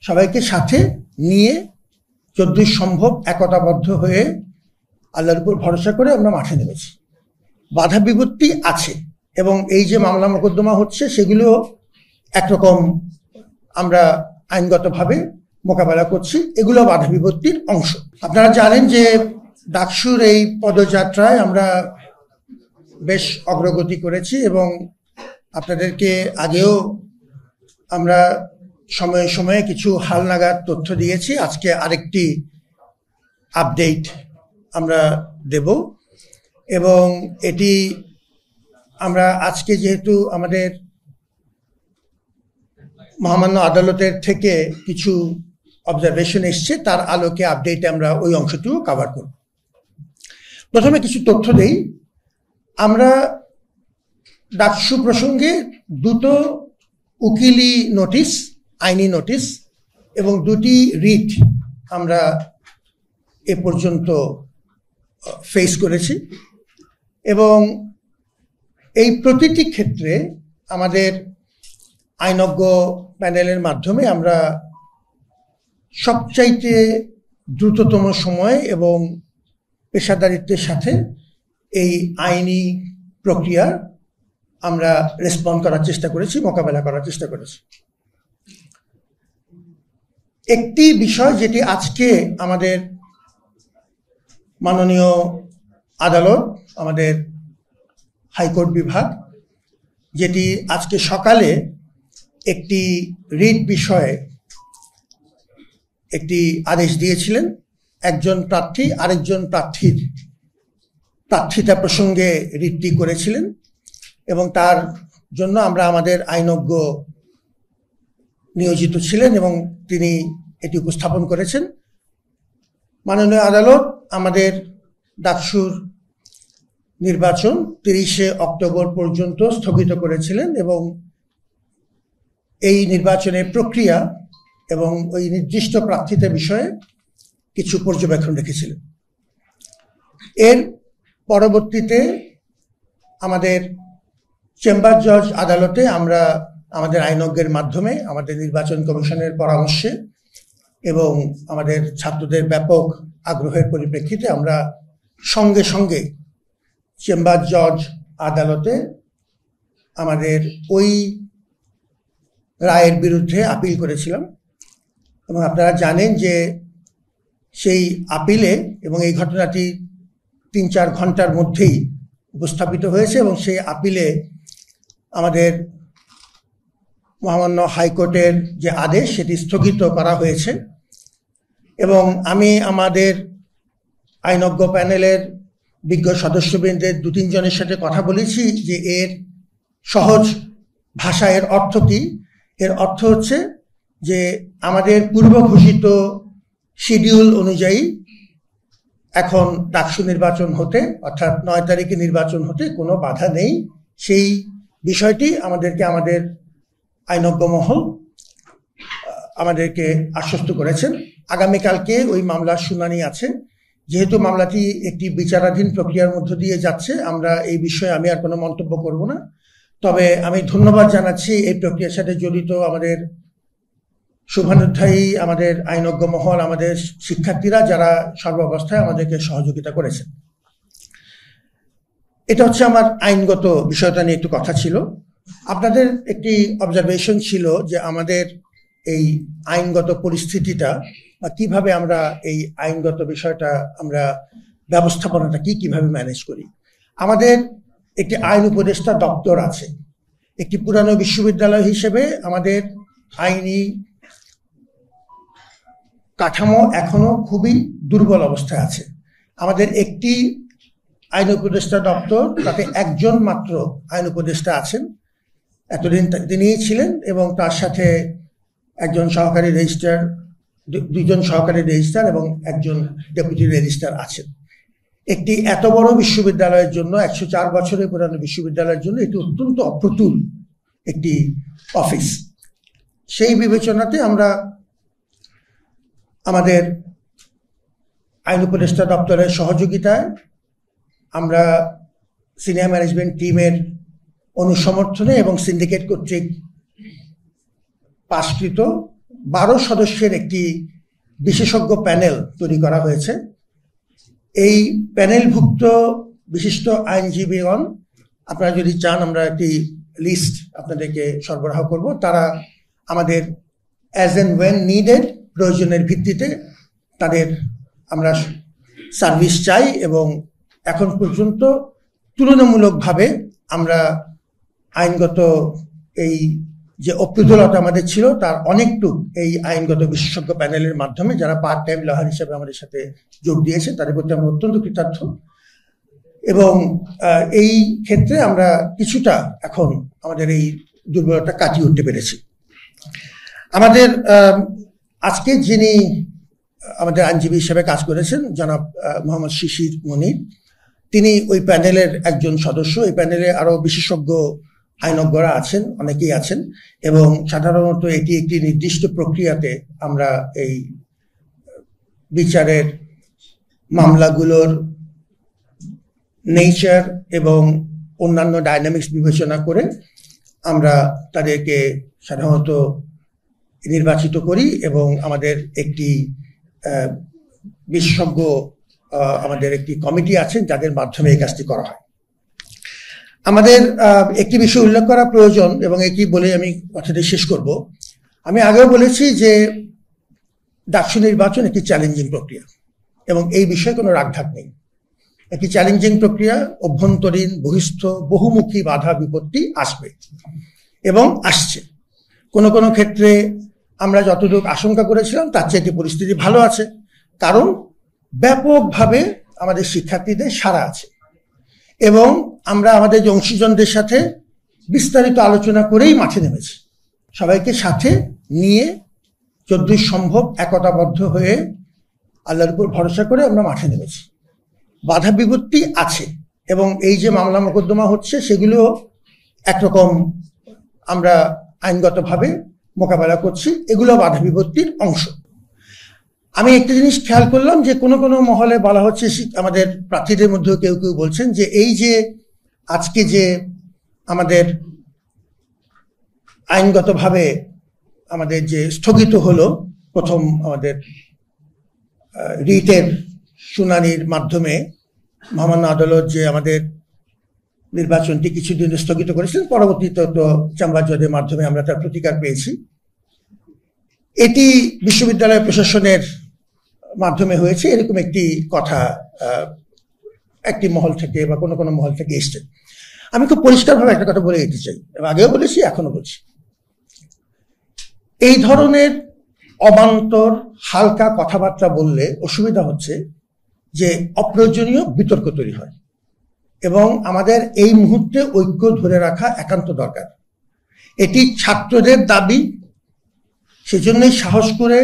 সবাইকে সাথে নিয়ে যতদূর সম্ভব একতাবদ্ধ হয়ে আল্লাহর উপর ভরসা করে আমরা মাঠে নেমেছি। বাধা বিপত্তি আছে এবং এই যে মামলা মোকদ্দমা হচ্ছে সেগুলো একরকম আমরা আইনগতভাবে মোকাবেলা করছি, এগুলো বাধা বিপত্তির অংশ। আপনারা জানেন যে ডাকসুর এই পদযাত্রায় আমরা বেশ অগ্রগতি করেছি এবং আপনাদেরকে আগেও আমরা সময়ে সময়ে কিছু হালনাগাদ তথ্য দিয়েছি। আজকে আরেকটি আপডেট আমরা দেব এবং এটি আমরা আজকে যেহেতু আমাদের মহামান্য আদালতের থেকে কিছু অবজারভেশন এসছে, তার আলোকে আপডেটে আমরা ওই অংশটিও কভার করব। প্রথমে কিছু তথ্য দেই। আমরা ডাকসু প্রসঙ্গে দুটো উকিলি নোটিশ, আইনি নোটিশ এবং দুটি রিট আমরা এ পর্যন্ত ফেস করেছি এবং এই প্রতিটি ক্ষেত্রে আমাদের আইনজ্ঞ প্যানেলের মাধ্যমে আমরা সবচাইতে দ্রুততম সময়ে এবং পেশাদারিত্বের সাথে এই আইনি প্রক্রিয়ার আমরা রেসপন্ড করার চেষ্টা করেছি, মোকাবেলা করার চেষ্টা করেছি। একটি বিষয় যেটি আজকে আমাদের মাননীয় আদালত, আমাদের হাইকোর্ট বিভাগ, যেটি আজকে সকালে একটি রিট বিষয়ে একটি আদেশ দিয়েছিলেন। একজন প্রার্থী আরেকজন প্রার্থীর প্রার্থিতা প্রসঙ্গে রিটটি করেছিলেন এবং তার জন্য আমরা আমাদের আইনজ্ঞ নিয়োজিত ছিলেন এবং তিনি এটি উপস্থাপন করেছেন। মাননীয় আদালত আমাদের ডাকসুর নির্বাচন 30শে অক্টোবর পর্যন্ত স্থগিত করেছিলেন এবং এই নির্বাচনের প্রক্রিয়া এবং ওই নির্দিষ্ট প্রার্থিতা বিষয়ে কিছু পর্যবেক্ষণ রেখেছিলেন। এর পরবর্তীতে আমাদের চেম্বার জজ আদালতে আমরা আমাদের আইনজ্ঞের মাধ্যমে, আমাদের নির্বাচন কমিশনের পরামর্শে এবং আমাদের ছাত্রদের ব্যাপক আগ্রহের পরিপ্রেক্ষিতে আমরা সঙ্গে সঙ্গে চেম্বার জজ আদালতে আমাদের ওই রায়ের বিরুদ্ধে আপিল করেছিলাম এবং আপনারা জানেন যে সেই আপিলে এবং এই ঘটনাটি 3-4 ঘন্টার মধ্যেই উপস্থাপিত হয়েছে এবং সেই আপিলে আমাদের মহামান্য হাইকোর্টের যে আদেশ সেটি স্থগিত করা হয়েছে এবং আমি আমাদের আইনজ্ঞ প্যানেলের বিজ্ঞ সদস্যবৃন্দের 2-3 জনের সাথে কথা বলেছি যে এর সহজ ভাষায় এর অর্থ কি। এর অর্থ হচ্ছে যে আমাদের পূর্ব ঘোষিত শিডিউল অনুযায়ী এখন ডাকসু নির্বাচন হতে, অর্থাৎ 9 তারিখে নির্বাচন হতে কোনো বাধা নেই। সেই বিষয়টি আমাদেরকে আমাদের আইনজ্ঞ মহল আমাদেরকে আশ্বস্ত করেছেন। আগামীকালকে ওই মামলার শুনানি আছে। যেহেতু মামলাটি একটি বিচারাধীন প্রক্রিয়ার মধ্য দিয়ে যাচ্ছে, আমরা এই বিষয়ে আমি আর কোনো মন্তব্য করব না। তবে আমি ধন্যবাদ জানাচ্ছি এই প্রক্রিয়ার সাথে জড়িত আমাদের শুভানুধ্যায়ী, আমাদের আইনজ্ঞ মহল, আমাদের শিক্ষার্থীরা, যারা সর্বাবস্থায় আমাদেরকে সহযোগিতা করেছেন। এটা হচ্ছে আমার আইনগত বিষয়টা নিয়ে একটু কথা ছিল। আপনাদের একটি অবজারভেশন ছিল যে আমাদের এই আইনগত পরিস্থিতিটা বা কিভাবে আমরা এই আইনগত বিষয়টা আমরা ব্যবস্থাপনাটা কিভাবে ম্যানেজ করি। আমাদের একটি আইন উপদেষ্টা দপ্তর আছে। একটি পুরানো বিশ্ববিদ্যালয় হিসেবে আমাদের আইনি কাঠামো এখনো খুবই দুর্বল অবস্থায় আছে। আমাদের একটি আইন উপদেষ্টা দপ্তর, তাতে একজন মাত্র আইন উপদেষ্টা আছেন, এতদিন তিনিই ছিলেন এবং তার সাথে একজন সহকারী রেজিস্ট্রার, 2জন সহকারী রেজিস্ট্রার এবং একজন ডেপুটি রেজিস্ট্রার আছেন। একটি এত বড় বিশ্ববিদ্যালয়ের জন্য, 104 বছরের পুরানো বিশ্ববিদ্যালয়ের জন্য এটি অত্যন্ত অপ্রতুল একটি অফিস। সেই বিবেচনাতে আমরা আমাদের আইন উপদেষ্টা দপ্তরের সহযোগিতায় আমরা সিনিয়র ম্যানেজমেন্ট টিমের অনুসমর্থনে এবং সিন্ডিকেট কর্তৃক পাশকৃত 12 সদস্যের একটি বিশেষজ্ঞ প্যানেল তৈরি করা হয়েছে। এই প্যানেলভুক্ত বিশিষ্ট আইনজীবীগণ, আপনারা যদি চান আমরা একটি লিস্ট আপনাদেরকে সরবরাহ করব। তারা আমাদের অ্যাজ এন্ড ওয়েন নিডেড, প্রয়োজনের ভিত্তিতে তাদের আমরা সার্ভিস চাই, এবং এখন পর্যন্ত তুলনামূলকভাবে আমরা আইনগত এই যে অপ্রতুলতা আমাদের ছিল তার অনেকটু এই আইনগত বিশেষজ্ঞ প্যানেলের মাধ্যমে, যারা পার্ট টাইম লয়ার হিসেবে আমাদের সাথে যোগ দিয়েছে, তাদের প্রতি আমরা অত্যন্ত কৃতার্থ। এবং এই ক্ষেত্রে আমরা কিছুটা এখন আমাদের এই দুর্বলতা কাটিয়ে উঠতে পেরেছি। আমাদের আজকে যিনি আমাদের আইনজীবী হিসেবে কাজ করেছেন, জনাব মোহাম্মদ শিশির মনির, তিনি ওই প্যানেলের একজন সদস্য। এই প্যানেলে আরো বিশেষজ্ঞ আইনজ্ঞরা আছেন, অনেকেই আছেন, এবং সাধারণত এটি একটি নির্দিষ্ট প্রক্রিয়াতে আমরা এই বিচারের মামলাগুলোর নেচার এবং অন্যান্য ডাইনামিক্স বিবেচনা করে আমরা তাদেরকে সাধারণত নির্বাচিত করি, এবং আমাদের একটি বিশেষজ্ঞ আমাদের একটি কমিটি আছেন যাদের মাধ্যমে এই কাজটি করা হয়। আমাদের একটি বিষয় উল্লেখ করা প্রয়োজন, এবং এটি বলে আমি কথাটি শেষ করব। আমি আগেও বলেছি যে ডাকসু নির্বাচন একটি চ্যালেঞ্জিং প্রক্রিয়া, এবং এই বিষয়ে কোনো রাগঢাক নেই। একটি চ্যালেঞ্জিং প্রক্রিয়া, অভ্যন্তরীণ বহিস্থ বহুমুখী বাধা বিপত্তি আসবে এবং আসছে। কোনো কোনো ক্ষেত্রে আমরা যতটুকু আশঙ্কা করেছিলাম তার চেয়ে একটি পরিস্থিতি ভালো আছে, কারণ ব্যাপকভাবে আমাদের শিক্ষার্থীদের সাড়া আছে, এবং আমরা আমাদের অংশীজনদের সাথে বিস্তারিত আলোচনা করেই মাঠে নেমেছি। সবাইকে সাথে নিয়ে যতদূর সম্ভব একতাবদ্ধ হয়ে আল্লাহর উপর ভরসা করে আমরা মাঠে নেমেছি। বাধা বিপত্তি আছে, এবং এই যে মামলা মোকদ্দমা হচ্ছে সেগুলো একরকম আমরা আইনগতভাবে মোকাবেলা করছি, এগুলো বাধা বিপত্তির অংশ। আমি একটা জিনিস খেয়াল করলাম যে কোনো কোনো মহলে বলা হচ্ছে, আমাদের প্রার্থীদের মধ্যেও কেউ কেউ বলছেন যে এই যে আজকে যে আমাদের আইনগতভাবে আমাদের যে স্থগিত হলো প্রথম আমাদের রিটের শুনানির মাধ্যমে মহামান্য আদালত যে আমাদের নির্বাচনটি কিছুদিন স্থগিত করেছিলেন, পরবর্তীতে তো চেম্বার জজের মাধ্যমে আমরা তার প্রতিকার পেয়েছি। এটি বিশ্ববিদ্যালয় প্রশাসনের মাধ্যমে হয়েছে, এরকম একটি কথা একটি মহল থেকে বা কোনো কোনো মহল থেকে এসছে। আমি খুব পরিষ্কারভাবে একটা কথা বলে দিতে চাই, আগেও বলেছি এখনো বলছি। এই ধরনের অবান্তর হালকা কথাবার্তা বললে অসুবিধা হচ্ছে যে অপ্রয়োজনীয় বিতর্ক তৈরি হয়, এবং আমাদের এই মুহূর্তে ঐক্য ধরে রাখা একান্ত দরকার। এটি ছাত্রদের দাবি, সেজন্যই সাহস করে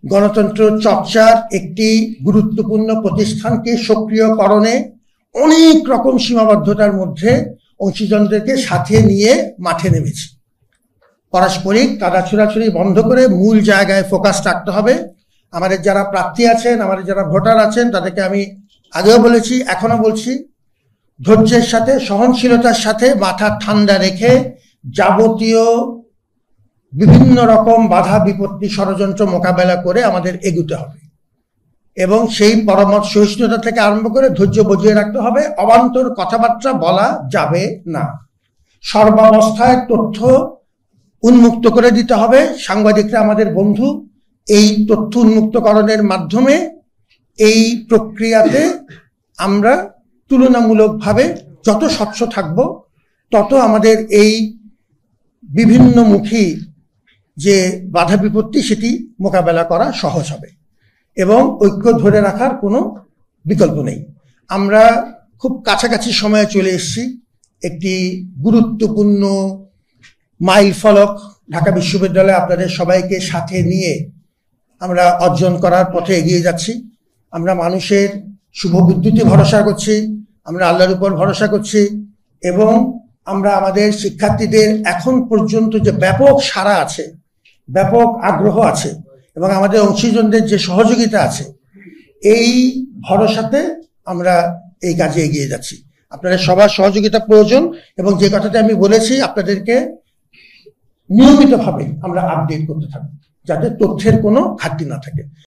গণতন্ত্র চর্চার একটি গুরুত্বপূর্ণ প্রতিষ্ঠানকে সক্রিয়করণে অনেক রকম সীমাবদ্ধতার মধ্যে অংশীজনদেরকে সাথে নিয়ে মাঠে নেমেছি। পারস্পরিক কাদা ছোড়াছুড়ি বন্ধ করে মূল জায়গায় ফোকাস রাখতে হবে। আমাদের যারা প্রার্থী আছেন, আমাদের যারা ভোটার আছেন, তাদেরকে আমি আগেও বলেছি, এখনো বলছি, ধৈর্যের সাথে সহনশীলতার সাথে মাথা ঠান্ডা রেখে যাবতীয় বিভিন্ন রকম বাধা বিপত্তি ষড়যন্ত্র মোকাবেলা করে আমাদের এগুতে হবে, এবং সেই পরামর্শ সহিষ্ণুতা থেকে আরম্ভ করে ধৈর্য বজিয়ে রাখতে হবে। অবান্তর কথাবার্তা বলা যাবে না। সর্বাবস্থায় তথ্য উন্মুক্ত করে দিতে হবে। সাংবাদিকরা আমাদের বন্ধু, এই তথ্য উন্মুক্তকরণের মাধ্যমে এই প্রক্রিয়াতে আমরা তুলনামূলকভাবে যত স্বচ্ছ থাকব, তত আমাদের এই বিভিন্নমুখী যে বাধা বিপত্তি সেটি মোকাবেলা করা সহজ হবে, এবং ঐক্য ধরে রাখার কোনো বিকল্প নেই। আমরা খুব কাছাকাছি সময়ে চলে এসেছি। একটি গুরুত্বপূর্ণ মাইল ফলক ঢাকা বিশ্ববিদ্যালয়ে আপনাদের সবাইকে সাথে নিয়ে আমরা অর্জন করার পথে এগিয়ে যাচ্ছি। আমরা মানুষের শুভবুদ্ধিতে ভরসা করছি, আমরা আল্লাহর উপর ভরসা করছি, এবং আমরা আমাদের শিক্ষার্থীদের এখন পর্যন্ত যে ব্যাপক সাড়া আছে, ব্যাপক আগ্রহ আছে, এবং আমাদের অংশীজনদের যে সহযোগিতা আছে, এই ভরসাতে আমরা এই কাজে এগিয়ে যাচ্ছি। আপনাদের সবার সহযোগিতা প্রয়োজন, এবং যে কথাটা আমি বলেছি আপনাদেরকে নিয়মিতভাবে আমরা আপডেট করতে থাকবো। যাতে তথ্যের কোনো ঘাটতি না থাকে।